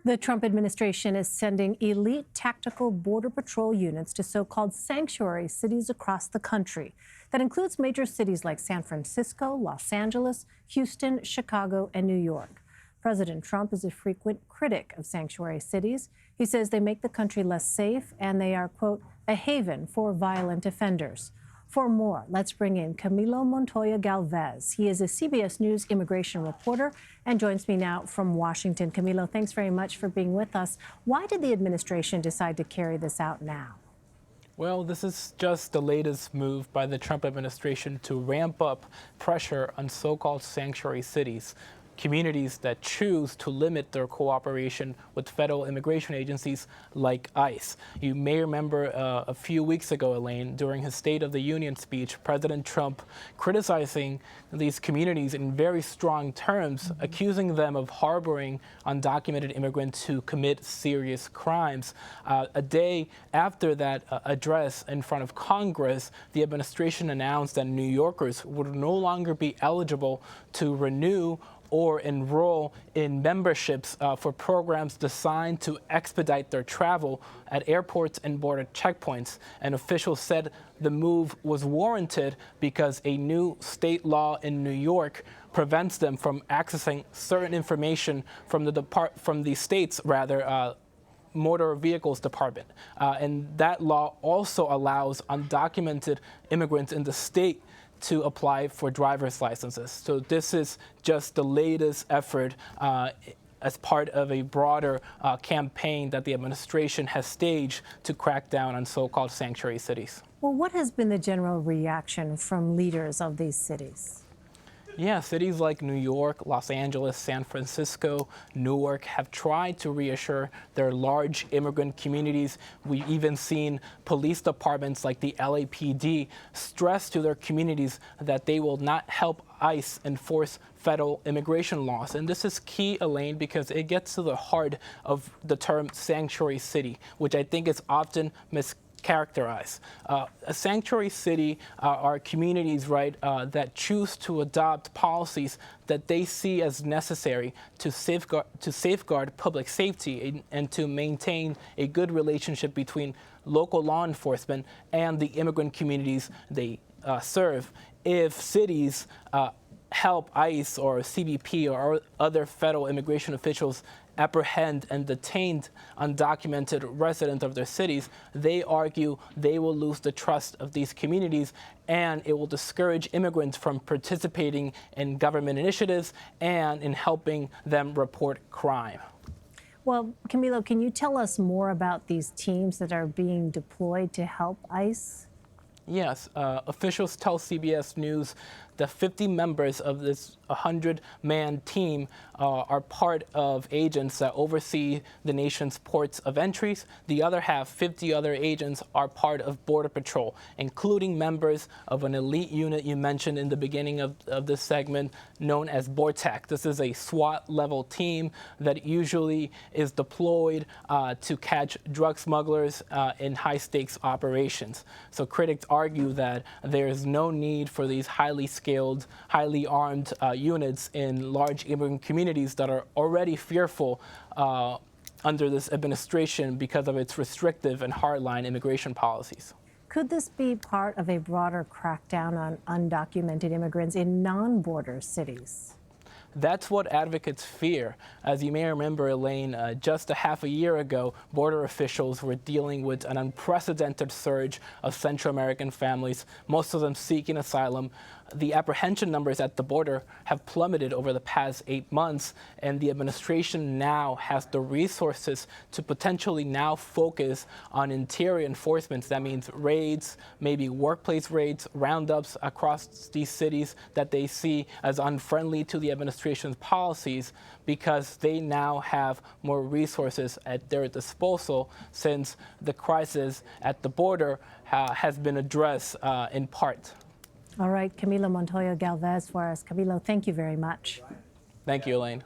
The Trump administration is sending elite tactical Border Patrol units to so-called sanctuary cities across the country. That includes major cities like San Francisco, Los Angeles, Houston, Chicago, and New York. President Trump is a frequent critic of sanctuary cities. He says they make the country less safe and they are, quote, a haven for violent offenders. For more, let's bring in Camilo Montoya-Galvez. He is a CBS News immigration reporter and joins me now from Washington. Camilo, thanks very much for being with us. Why did the administration decide to carry this out now? Well, this is just the latest move by the Trump administration to ramp up pressure on so-called sanctuary cities, communities that choose to limit their cooperation with federal immigration agencies like ICE. You may remember a few weeks ago, Elaine, during his State of the Union speech, President Trump criticizing these communities in very strong terms, accusing them of harboring undocumented immigrants who commit serious crimes. A day after that address in front of Congress, the administration announced that New Yorkers would no longer be eligible to renew or enroll in memberships for programs designed to expedite their travel at airports and border checkpoints. And officials said the move was warranted because a new state law in New York prevents them from accessing certain information from the state's motor vehicles department. And that law also allows undocumented immigrants in the state to apply for driver's licenses. So this is just the latest effort as part of a broader campaign that the administration has staged to crack down on so-called sanctuary cities. Well, what has been the general reaction from leaders of these cities? Yeah, cities like New York, Los Angeles, San Francisco, Newark have tried to reassure their large immigrant communities. We've even seen police departments like the LAPD stress to their communities that they will not help ICE enforce federal immigration laws. And this is key, Elaine, because it gets to the heart of the term sanctuary city, which I think is often characterize. A sanctuary city are communities, that choose to adopt policies that they see as necessary to safeguard public safety and to maintain a good relationship between local law enforcement and the immigrant communities they serve. If cities help ICE or CBP or other federal immigration officials apprehend and detain undocumented residents of their cities, they argue they will lose the trust of these communities and it will discourage immigrants from participating in government initiatives and in helping them report crime. Well, Camilo, can you tell us more about these teams that are being deployed to help ICE? Yes, officials tell CBS News that 50 members of this 100-man team are part of agents that oversee the nation's ports of entries. The other half, 50 other agents, are part of Border Patrol, including members of an elite unit you mentioned in the beginning of this segment known as BORTAC. This is a SWAT-level team that usually is deployed to catch drug smugglers in high-stakes operations. So critics argue that there is no need for these highly skilled, highly armed units in large immigrant communities that are already fearful under this administration because of its restrictive and hardline immigration policies. Could this be part of a broader crackdown on undocumented immigrants in non-border cities? That's what advocates fear. As you may remember, Elaine, just a half a year ago, border officials were dealing with an unprecedented surge of Central American families, most of them seeking asylum. The apprehension numbers at the border have plummeted over the past 8 months, and the administration now has the resources to potentially now focus on interior enforcement. That means raids, maybe workplace raids, roundups across these cities that they see as unfriendly to the administration's policies, because they now have more resources at their disposal since the crisis at the border has been addressed in part. All right, Camilo Montoya-Galvez for us. Camilo, thank you very much. Thank you, Elaine.